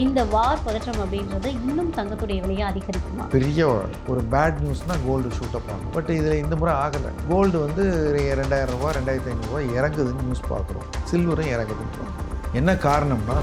இந்த வார் பதற்றம் அப்படின்றது இன்னும் தங்கத்துடைய விலையை அதிகரிக்குமா? பெரிய ஒரு பேட் நியூஸ்னால் கோல்டு ஷூட் அப் ஆகும். பட் இதில் இந்த முறை ஆகலை. கோல்டு வந்து 2000 ரூபா 2500 ரூபா இறங்குதுன்னு நியூஸ் பார்க்குறோம். சில்வரும் இறங்குதுன்னு பார்க்குறோம். என்ன காரணம்னா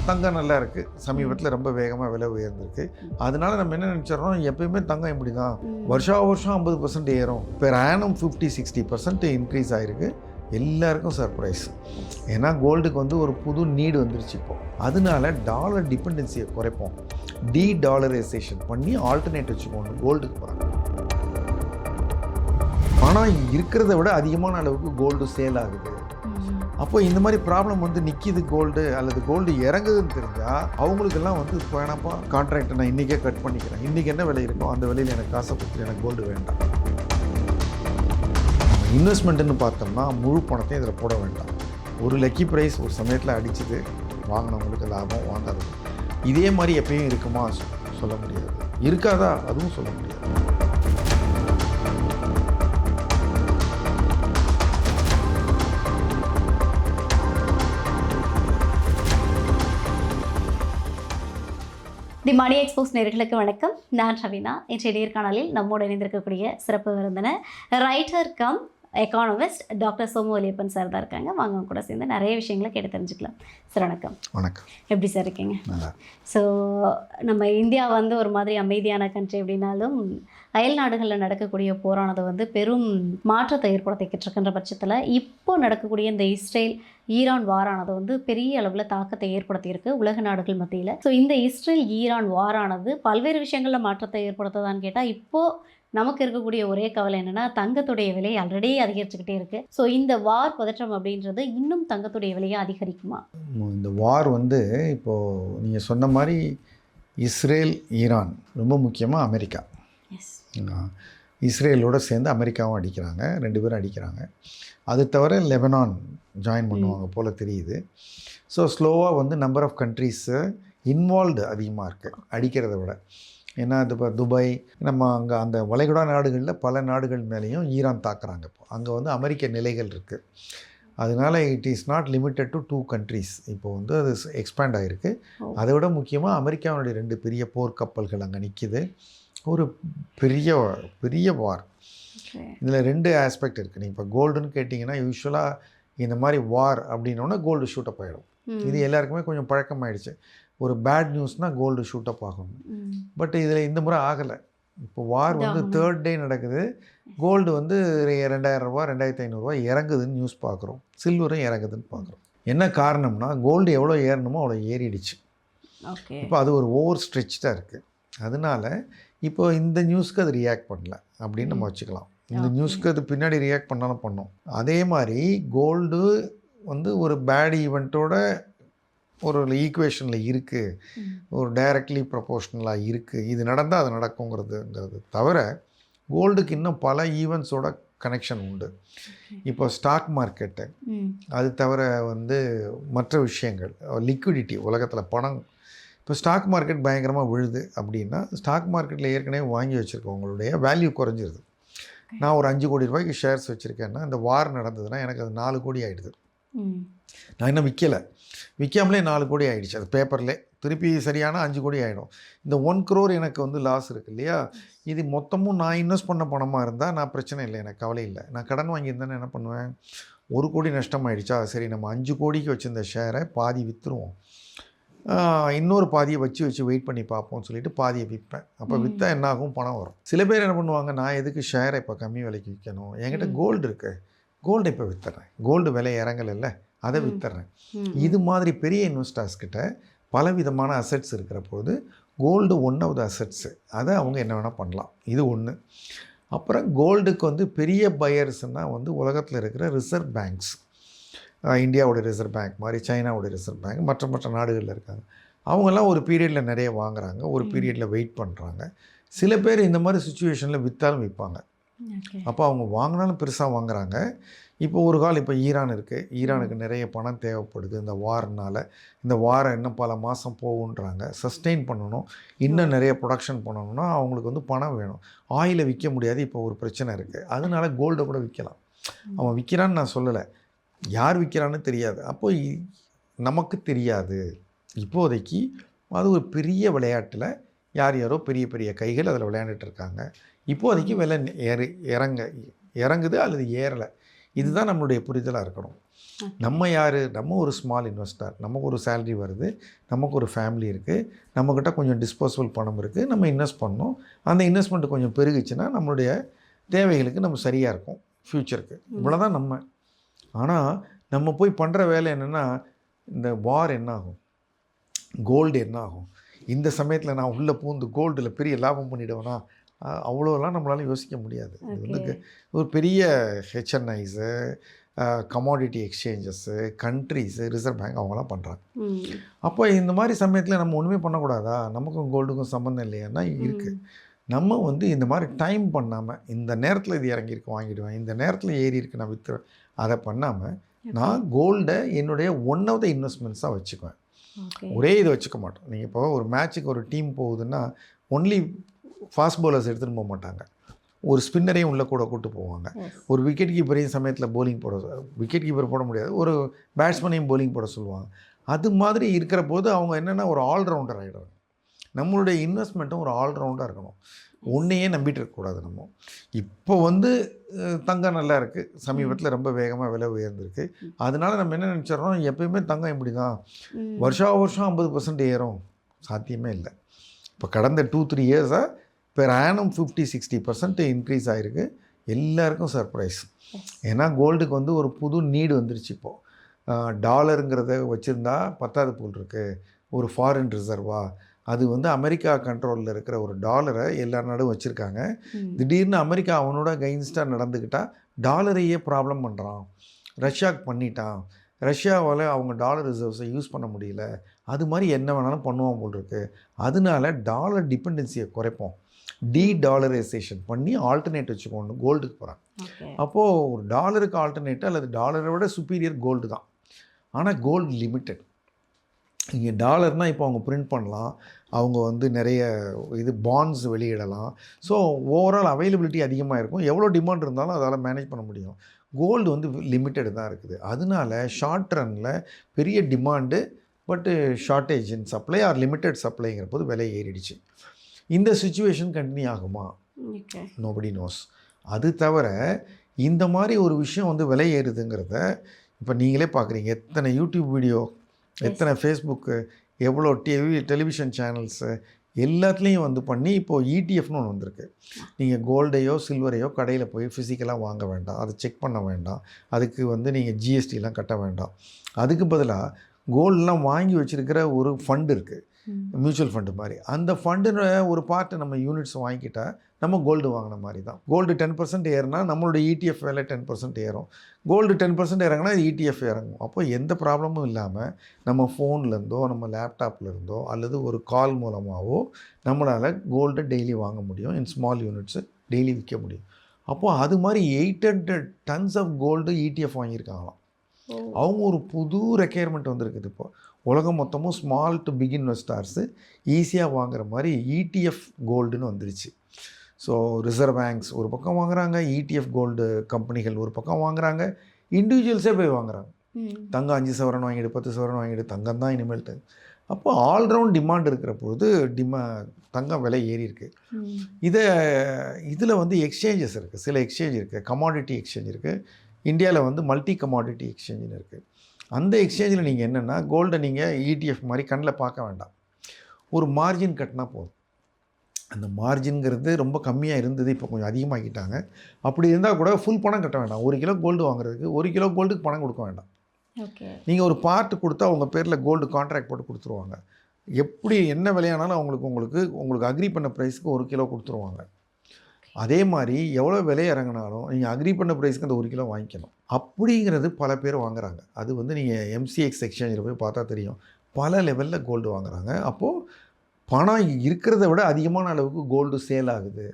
தங்கம் நல்லா இருக்குது, சமீபத்தில் ரொம்ப வேகமாக விலை உயர்ந்திருக்கு. அதனால நம்ம என்ன நினச்சிடறோம், எப்பயுமே தங்கம் இப்படி தான் வருஷம் 50% ஏறும். பெர் ஆனம் 50-60% இன்க்ரீஸ் ஆகிருக்கு. எல்லாருக்கும் சர்ப்ரைஸ். ஏன்னா கோல்டுக்கு வந்து ஒரு புது நீடு வந்துருச்சு இப்போது. அதனால டாலர் டிபெண்டன்சியை குறைப்போம், டாலரைசேஷன் பண்ணி ஆல்டர்னேட் வச்சுக்கோங்க கோல்டுக்கு போகிறாங்க. ஆனால் இருக்கிறத விட அதிகமான அளவுக்கு கோல்டு சேல் ஆகுது. அப்போ இந்த மாதிரி ப்ராப்ளம் வந்து நிற்கிது கோல்டு அல்லது கோல்டு இறங்குதுன்னு தெரிஞ்சால் அவங்களுக்கெல்லாம் வந்து வேணாப்பா, கான்ட்ராக்டை நான் இன்றைக்கே கட் பண்ணிக்கிறேன், இன்றைக்கி என்ன விலை இருக்கோ அந்த விலையில் எனக்கு காசை கொடுத்து எனக்கு கோல்டு வேண்டாம். இன்வெஸ்ட்மெண்ட்டுன்னு பார்த்தோம்னா முழு பணத்தையும் இதில் போட வேண்டாம். ஒரு லக்கி ப்ரைஸ் ஒரு சமயத்தில் அடிச்சுது, வாங்கினவங்களுக்கு லாபம், வாங்காது. இதே மாதிரி எப்பயும் இருக்குமா சொல்ல முடியாது, இருக்காதா அதுவும் சொல்ல முடியாது. தி மணி எக்ஸ்போஸ் நேயர்களுக்கு வணக்கம். நான் ரவீனா. இன்றைய நேர்காணலில் நம்மோடு இணைந்திருக்கக்கூடிய சிறப்பு விருந்தினர் writer cum economist doctor Somu Valiappan sir தான் இருக்காங்க. வாங்க கூட சேர்ந்து நிறைய விஷயங்களை கேட்டு தெரிஞ்சுக்கலாம். சார் வணக்கம். வணக்கம். எப்படி சார் இருக்கீங்க? ஸோ நம்ம இந்தியா வந்து ஒரு மாதிரி அமைதியான கண்ட்ரி அப்படின்னாலும் அயல் நாடுகளில் நடக்கக்கூடிய போரானது வந்து பெரும் மாற்றத்தை ஏற்படுத்திக்கிட்டு இருக்கின்ற பட்சத்தில் இப்போ நடக்கக்கூடிய இந்த இஸ்ரேல் ஈரான் வாரானது வந்து பெரிய அளவில் தாக்கத்தை ஏற்படுத்தியிருக்கு உலக நாடுகள் மத்தியில். ஸோ இந்த இஸ்ரேல் ஈரான் வாரானது பல்வேறு விஷயங்களில் மாற்றத்தை ஏற்படுத்துதான்னு கேட்டால் இப்போது நமக்கு இருக்கக்கூடிய ஒரே கவலை என்னென்னா தங்கத்துடைய விலை ஆல்ரெடி அதிகரிச்சுக்கிட்டே இருக்குது. ஸோ இந்த வார் பதற்றம் அப்படின்றது இன்னும் தங்கத்துடைய விலையை அதிகரிக்குமா? இந்த வார் வந்து இப்போது நீங்கள் சொன்ன மாதிரி இஸ்ரேல் ஈரான், ரொம்ப முக்கியமாக அமெரிக்கா. இஸ்ரேலோடு சேர்ந்து அமெரிக்காவும் அடிக்கிறாங்க, 2 பேரும் அடிக்கிறாங்க. அது தவிர லெபனான் ஜாயின் பண்ணுவாங்க போல் தெரியுது. ஸோ ஸ்லோவாக வந்து நம்பர் ஆஃப் கண்ட்ரீஸு இன்வால்வ்டு அதிகமாக இருக்குது அடிக்கிறத விட. ஏன்னா அது இப்போ துபாய், நம்ம அங்கே அந்த வளைகுடா நாடுகளில் பல நாடுகள் மேலேயும் ஈரான் தாக்குறாங்க. இப்போ அங்கே வந்து அமெரிக்க நிலைகள் இருக்குது. அதனால் it is not limited to 2 countries. இப்போ வந்து அது எக்ஸ்பேண்ட் ஆகிருக்கு. அதை விட முக்கியமாக அமெரிக்காவுடைய 2 பெரிய போர்க்கப்பல்கள் அங்கே நிற்கிது. ஒரு பெரிய வார். இதில் 2 ஆஸ்பெக்ட் இருக்குது. நீங்கள் இப்போ கோல்டுன்னு கேட்டிங்கன்னா யூஸ்வலாக இந்த மாதிரி வார் அப்படின்னோன்னா கோல்டு ஷூட்டப் ஆகிடும். இது எல்லாருக்குமே கொஞ்சம் பழக்கமாயிடுச்சு. ஒரு பேட் நியூஸ்னால் கோல்டு ஷூட்டப் ஆகும். பட் இதில் இந்த முறை ஆகலை. இப்போ வார் வந்து 3rd டே நடக்குது. கோல்டு வந்து 2000 ரூபா 2500 ரூபா இறங்குதுன்னு நியூஸ் பார்க்குறோம். சில்வரும் இறங்குதுன்னு பார்க்குறோம். என்ன காரணம்னா கோல்டு எவ்வளோ ஏறணுமோ அவ்வளோ ஏறிடுச்சு. இப்போ அது ஒரு ஓவர் ஸ்ட்ரெச்சாக இருக்குது. அதனால இப்போ இந்த நியூஸ்க்கு அது ரியாக்ட் பண்ணல அப்படின்னு நம்ம வச்சுக்கலாம். இந்த நியூஸ்க்கு அது பின்னாடி ரியாக்ட் பண்ணாலும் பண்ணோம். அதே மாதிரி கோல்டு வந்து ஒரு பேட் ஈவெண்ட்டோட ஒரு ஈக்குவேஷனில் இருக்குது, ஒரு டைரக்ட்லி ப்ரொபோஷ்னலாக இருக்குது. இது நடந்தால் அது நடக்குங்கிறது தவிர கோல்டுக்கு இன்னும் பல ஈவெண்ட்ஸோட கனெக்ஷன் உண்டு. இப்போ ஸ்டாக் மார்க்கெட்டு, அது தவிர வந்து மற்ற விஷயங்கள், லிக்விடிட்டி, உலகத்தில் பணம். இப்போ ஸ்டாக் மார்க்கெட் பயங்கரமாக விழுது அப்படின்னா ஸ்டாக் மார்க்கெட்டில் ஏற்கனவே வாங்கி வச்சுருக்கவங்களுடைய வேல்யூ குறைஞ்சிருது. நான் ஒரு 5 கோடி ரூபாய்க்கு ஷேர்ஸ் வச்சுருக்கேன்னா இந்த வார் நடந்ததுன்னா எனக்கு அது 4 கோடி ஆகிடுது. நான் இன்னும் விற்காமலே 4 கோடி ஆகிடுச்சு. அது பேப்பர்லே திருப்பி சரியான 5 கோடி ஆகிடும். இந்த 1 crore எனக்கு வந்து லாஸ் இருக்குது இல்லையா? இது மொத்தமும் நான் இன்வெஸ்ட் பண்ண பணமாக இருந்தால் நான் பிரச்சனை இல்லை, எனக்கு கவலை இல்லை. நான் கடன் வாங்கியிருந்தேன்னு என்ன பண்ணுவேன், 1 கோடி நஷ்டம் ஆகிடுச்சா, சரி நம்ம 5 கோடிக்கு வச்சுருந்த ஷேரை பாதி விற்றுருவோம், இன்னொரு பாதியை வச்சு வெயிட் பண்ணி பார்ப்போம்னு சொல்லிட்டு பாதியை விற்பேன். அப்போ விற்றா என்னாகும், பணம் வரும். சில பேர் என்ன பண்ணுவாங்க, நான் எதுக்கு ஷேரை இப்போ கம்மி விலைக்கு விற்கணும், என்கிட்ட கோல்டு இருக்குது, கோல்டு இப்போ விற்றுறேன், கோல்டு விலை இறங்கலைல்ல அதை விற்றுறேன். இது மாதிரி பெரிய இன்வெஸ்டர்ஸ்கிட்ட பலவிதமான அசெட்ஸ் இருக்கிற போது gold one of the assets. அதை அவங்க என்ன வேணால் பண்ணலாம். இது ஒன்று. அப்புறம் கோல்டுக்கு வந்து பெரிய பையர்ஸ்னால் வந்து உலகத்தில் இருக்கிற ரிசர்வ் பேங்க்ஸ், இந்தியாவோட ரிசர்வ் பேங்க் மாதிரி சைனாவோட ரிசர்வ் பேங்க், மற்ற நாடுகளில் இருக்காங்க. அவங்கெல்லாம் ஒரு பீரியடில் நிறைய வாங்குகிறாங்க, ஒரு பீரியடில் வெயிட் பண்ணுறாங்க. சில பேர் இந்த மாதிரி சுச்சுவேஷனில் விற்றாலும் விற்பாங்க. அப்போ அவங்க வாங்கினாலும் பெருசாக வாங்குகிறாங்க. இப்போ ஒரு கால் இப்போ ஈரான் இருக்குது, ஈரானுக்கு நிறைய பணம் தேவைப்படுது இந்த வார்னால். இந்த வாரம் இன்னும் பல மாதம் போகுன்றாங்க, சஸ்டெயின் பண்ணணும், இன்னும் நிறைய ப்ரொடக்ஷன் பண்ணணும்னா அவங்களுக்கு வந்து பணம் வேணும். ஆயிலை விற்க முடியாது, இப்போ ஒரு பிரச்சனை இருக்குது. அதனால கோல்டை கூட விற்கலாம். அவன் விற்கிறான்னு நான் சொல்லலை, யார் விற்கிறான்னு தெரியாது. அப்போ நமக்கு தெரியாது. இப்போதைக்கு அது ஒரு பெரிய விளையாட்டில் யார் யாரோ பெரிய பெரிய கைகள் அதில் விளையாண்டுட்டு இருக்காங்க. இப்போதைக்கு விலை இறங்குது அல்லது ஏறலை. இதுதான் நம்மளுடைய புரிதலாக இருக்கணும். நம்ம யார்? நம்ம ஒரு ஸ்மால் இன்வெஸ்டர். நமக்கு ஒரு சேலரி வருது, நமக்கு ஒரு ஃபேமிலி இருக்குது, நம்மக்கிட்ட கொஞ்சம் டிஸ்போசபிள் பணம் இருக்குது, நம்ம இன்வெஸ்ட் பண்ணோம். அந்த இன்வெஸ்ட்மெண்ட் கொஞ்சம் பெருகுச்சுன்னா நம்மளுடைய தேவைகளுக்கு நம்ம சரியாக இருக்கும் ஃப்யூச்சருக்கு. இவ்வளோதான் நம்ம. ஆனால் நம்ம போய் பண்ணுற வேலை என்னென்னா, இந்த வார் என்ன ஆகும், கோல்டு என்ன ஆகும், இந்த சமயத்தில் நான் உள்ளே பூந்து கோல்டில் பெரிய லாபம் பண்ணிவிடுவேனா, அவ்வளோலாம் நம்மளால் யோசிக்க முடியாது. இது வந்து ஒரு பெரிய ஹெச்என்ஐஸு, கமாடிட்டி எக்ஸ்சேஞ்சஸ்ஸு, கண்ட்ரிஸு, ரிசர்வ் பேங்க் அவங்களாம் பண்ணுறாங்க. அப்போ இந்த மாதிரி சமயத்தில் நம்ம ஒன்றுமே பண்ணக்கூடாதா? நமக்கும் கோல்டுக்கும் சம்மந்தம் இல்லையான்னா இருக்குது. நம்ம வந்து இந்த மாதிரி டைம் பண்ணாமல், இந்த நேரத்தில் இது இறங்கியிருக்கு வாங்கிடுவேன், இந்த நேரத்தில் ஏறி இருக்கு நான் விற்றுவேன், அதை பண்ணாமல் நான் கோல்டை என்னுடைய ஒன் ஆஃப் த இன்வெஸ்ட்மெண்ட்ஸாக வச்சுக்குவேன். ஒரே இதை வச்சுக்க மாட்டோம். நீங்கள் இப்போ ஒரு மேட்ச்சுக்கு ஒரு டீம் போகுதுன்னா ஒன்லி ஃபாஸ்ட் பவுலர்ஸ் எடுத்துகிட்டு போக மாட்டாங்க. ஒரு ஸ்பின்னரையும் உள்ளே கூட கூட்டு போவாங்க. ஒரு விக்கெட் கீப்பரையும் சமயத்தில் போலிங் போட, விக்கெட் கீப்பர் போட முடியாது, ஒரு பேட்ஸ்மேனையும் போலிங் போட சொல்லுவாங்க. அது மாதிரி இருக்கிற போது அவங்க என்னென்னா ஒரு ஆல்ரவுண்டர் ஆகிடுறாங்க. நம்மளுடைய இன்வெஸ்ட்மெண்ட்டும் ஒரு ஆல்ரவுண்டாக இருக்கணும். ஒன்றையே நம்பிட்டு இருக்கக்கூடாது. நம்ம இப்போ வந்து தங்கம் நல்லா இருக்குது, சமீபத்தில் ரொம்ப வேகமாக விலை உயர்ந்திருக்கு. அதனால நம்ம என்ன நினச்சிடறோம், எப்பயுமே தங்கம் இப்படி தான் வருஷம் 50% ஏறும். சாத்தியமே இல்லை. இப்போ கடந்த 2-3 இயர்ஸாக பெர் ஆனம் 50-60% இன்க்ரீஸ் ஆகிருக்கு. எல்லாருக்கும் சர்ப்ரைஸ். ஏன்னா கோல்டுக்கு வந்து ஒரு புது நீடு வந்துருச்சு. இப்போது டாலருங்கிறத வச்சுருந்தா பத்தாவது போல் இருக்குது, ஒரு ஃபாரின் ரிசர்வா. அது வந்து அமெரிக்கா கண்ட்ரோலில் இருக்கிற ஒரு டாலரை எல்லா நாடும் வச்சுருக்காங்க. திடீர்னு அமெரிக்கா அவனோட அகைன்ஸ்டாக நடந்துக்கிட்டால் டாலரையே ப்ராப்ளம் பண்ணுறான். ரஷ்யாவுக்கு பண்ணிட்டான், ரஷ்யாவால் அவங்க டாலர் ரிசர்வ்ஸை யூஸ் பண்ண முடியல. அது மாதிரி என்ன வேணாலும் பண்ணுவான் போல் இருக்குது. அதனால டாலர் டிபெண்டன்சியை குறைப்போம், டாலரைசேஷன் பண்ணி ஆல்டர்னேட் வச்சுக்கோன்னு கோல்டுக்கு போகிறாங்க. அப்போது ஒரு டாலருக்கு ஆல்டர்னேட்டு அல்லது டாலரை விட சுப்பீரியர் கோல்டு தான். ஆனால் கோல்டு லிமிட்டட். இங்கே டாலர்னால் இப்போ அவங்க பிரிண்ட் பண்ணலாம், அவங்க வந்து நிறைய இது பாண்ட்ஸ் வெளியிடலாம். ஸோ ஓவரால் அவைலபிலிட்டி அதிகமாக இருக்கும். எவ்வளோ டிமாண்ட் இருந்தாலும் அதால் மேனேஜ் பண்ண முடியும். கோல்டு வந்து லிமிட்டடு தான் இருக்குது. அதனால ஷார்ட் ரனில் பெரிய demand, but shortage in supply or limited சப்ளைங்கிற போது விலை ஏறிடுச்சு. இந்த சுச்சுவேஷன் கண்டினியூ ஆகுமா? Nobody knows. அது தவிர இந்த மாதிரி ஒரு விஷயம் வந்து விலை ஏறுதுங்கிறத இப்போ நீங்களே பார்க்குறீங்க. எத்தனை யூடியூப் வீடியோ, எத்தனை ஃபேஸ்புக்கு, எவ்வளோ டெலிவிஷன் சேனல்ஸு எல்லாத்துலேயும் வந்து பண்ணி இப்போது இடிஎஃப்னு ஒன்று வந்திருக்கு. நீங்கள் கோல்டையோ சில்வரையோ கடையில் போய் ஃபிசிக்கலாக வாங்க வேண்டாம், அதை செக் பண்ண வேண்டாம், அதுக்கு வந்து நீங்கள் ஜிஎஸ்டிலாம் கட்ட வேண்டாம். அதுக்கு பதிலாக கோல்டெலாம் வாங்கி வச்சுருக்கிற ஒரு ஃபண்டு இருக்குது, மியூச்சுவல் ஃபண்டு மாதிரி. அந்த ஃபண்டுன்னு ஒரு பார்ட்டை நம்ம யூனிட்ஸ் வாங்கிக்கிட்டால் நம்ம கோல்டு வாங்கின மாதிரி தான். கோல்டு 10% ஏறுனா நம்மளோட இடிஎஃப் வேலை 10% ஏறும். கோல்டு 10% இறங்கினா இடிஎஃப் இறங்கும். அப்போ எந்த ப்ராப்ளமும் இல்லாமல் நம்ம ஃபோன்லேருந்தோ நம்ம லேப்டாப்லேருந்தோ அல்லது ஒரு கால் மூலமாகவோ நம்மளால் கோல்டை டெய்லி வாங்க முடியும். இன் ஸ்மால் யூனிட்ஸு டெய்லி விற்க முடியும். அப்போது அது மாதிரி 800 tons ஆஃப் கோல்டு இடிஎஃப் வாங்கியிருக்காங்களாம். அவங்க ஒரு புது ரெக்யர்மெண்ட் வந்திருக்குது. இப்போ உலகம் மொத்தமும் ஸ்மால் டு பிக் இன்வெஸ்டர்ஸு ஈஸியாக வாங்குற மாதிரி இடிஎஃப் கோல்டுன்னு வந்துருச்சு. ஸோ ரிசர்வ் பேங்க்ஸ் ஒரு பக்கம் வாங்குறாங்க, இடிஎஃப் கோல்டு கம்பெனிகள் ஒரு பக்கம் வாங்குறாங்க, இண்டிவிஜுவல்ஸே போய் வாங்குறாங்க. தங்கம் 5 சவரன் வாங்கிடு, 10 சவரன் வாங்கிடு, தங்கம் தான் இனிமேல்ட்டு. அப்போ ஆல்ரவுண்ட் டிமாண்ட் இருக்கிற பொழுது தங்கம் விலை ஏறி இருக்குது. இதில் வந்து எக்ஸ்சேஞ்சஸ் இருக்குது, சில எக்ஸ்சேஞ்ச் இருக்குது, கமாடிட்டி எக்ஸ்சேஞ்ச் இருக்குது. இந்தியாவில் வந்து மல்டி கமாடிட்டி எக்ஸ்சேஞ்சுன்னு இருக்குது. அந்த எக்ஸ்சேஞ்சில் நீங்கள் என்னென்னா கோல்டை நீங்கள் இடிஎஃப் மாதிரி கண்ணில் பார்க்க வேண்டாம், ஒரு மார்ஜின் கட்டினா போதும். அந்த மார்ஜின்ங்கிறது ரொம்ப கம்மியாக இருந்தது, இப்போ கொஞ்சம் அதிகமாகிட்டாங்க. அப்படி இருந்தால் கூட ஃபுல் பணம் கட்ட வேண்டாம். 1 கிலோ கோல்டு வாங்குறதுக்கு 1 கிலோ கோல்டுக்கு பணம் கொடுக்க வேண்டாம். நீங்கள் ஒரு பார்ட்டு கொடுத்தா உங்கள் பேரில் கோல்டு கான்ட்ராக்ட் போட்டு கொடுத்துருவாங்க. எப்படி என்ன விலையானாலும் உங்களுக்கு அக்ரி பண்ண ப்ரைஸுக்கு 1 கிலோ கொடுத்துருவாங்க. அதே மாதிரி எவ்வளோ விலை இறங்கினாலும் நீங்கள் அக்ரி பண்ண ப்ரைஸ்க்கு அந்த 1 கிலோ வாங்கிக்கணும். அப்படிங்கிறது பல பேர் வாங்குறாங்க. அது வந்து நீங்கள் எம்சிஎக்ஸ் எக்ஸ்சேஞ்சில் போய் பார்த்தா தெரியும், பல லெவலில் கோல்டு வாங்குறாங்க. அப்போது பணம் இருக்கிறத விட அதிகமான அளவுக்கு கோல்டு சேல் ஆகுது.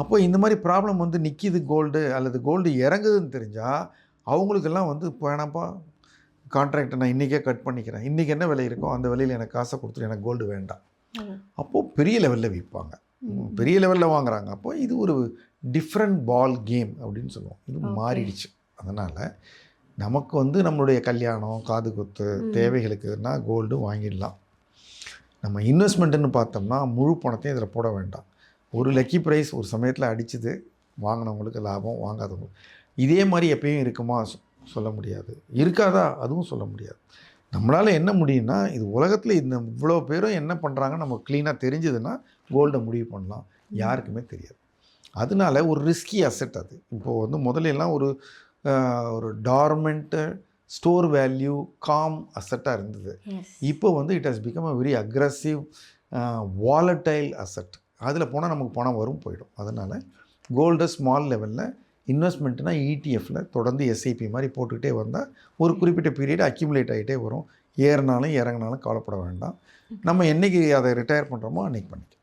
அப்போ இந்த மாதிரி ப்ராப்ளம் வந்து நிற்கிது கோல்டு அல்லது கோல்டு இறங்குதுன்னு தெரிஞ்சால் அவங்களுக்கெல்லாம் வந்து வேணாம்ப்பா, கான்ட்ராக்டை நான் இன்றைக்கே கட் பண்ணிக்கிறேன், இன்றைக்கி என்ன விலை இருக்கோ அந்த விலையில் எனக்கு காசை கொடுத்துரு, எனக்கு கோல்டு வேண்டாம். அப்போது பெரிய லெவலில் விற்பாங்க, பெரிய லெவலில் வாங்குறாங்க. அப்போ இது ஒரு டிஃப்ரெண்ட் பால் கேம் அப்படின்னு சொல்லுவோம். இது மாறிடுச்சு. அதனால் நமக்கு வந்து நம்மளுடைய கல்யாணம், காது குத்து தேவைகளுக்குன்னா கோல்டு வாங்கிடலாம். நம்ம இன்வெஸ்ட்மெண்ட்டுன்னு பார்த்தோம்னா முழு பணத்தையும் இதில் போட வேண்டாம். ஒரு லக்கி ப்ரைஸ் ஒரு சமயத்தில் அடிச்சுது, வாங்கினவங்களுக்கு லாபம், வாங்காதவங்க இதே மாதிரி எப்பயும் இருக்குமா சொல்ல முடியாது. இருக்காதா அதுவும் சொல்ல முடியாது. நம்மளால் என்ன முடியும்னா, இது உலகத்தில் இந்த இவ்வளோ பேரும் என்ன பண்ணுறாங்கன்னு நமக்கு க்ளீனாக தெரிஞ்சதுன்னா கோல்டை முடிவு பண்ணலாம். யாருக்குமே தெரியாது. அதனால ஒரு ரிஸ்கி அசெட் அது. இப்போது வந்து முதலெல்லாம் ஒரு டார்மெண்ட்டு ஸ்டோர் வேல்யூ காம் அசெட்டாக இருந்தது. இப்போ வந்து it has become a very aggressive volatile asset. அதில் போனால் நமக்கு பணம் வரும் போயிடும். அதனால் கோல்டு ஸ்மால் லெவலில் இன்வெஸ்ட்மெண்ட்னா இடிஎஃப்பில் தொடர்ந்து எஸ்ஐபி மாதிரி போட்டுக்கிட்டே வந்தால் ஒரு குறிப்பிட்ட பீரியட் அக்யூமுலேட் ஆகிட்டே வரும். ஏறினாலும் இறங்கினாலும் கவலைப்பட வேண்டாம். நம்ம என்றைக்கு அதை ரிட்டையர் பண்ணுறோமோ அன்றைக்கி பண்ணிக்கலாம்.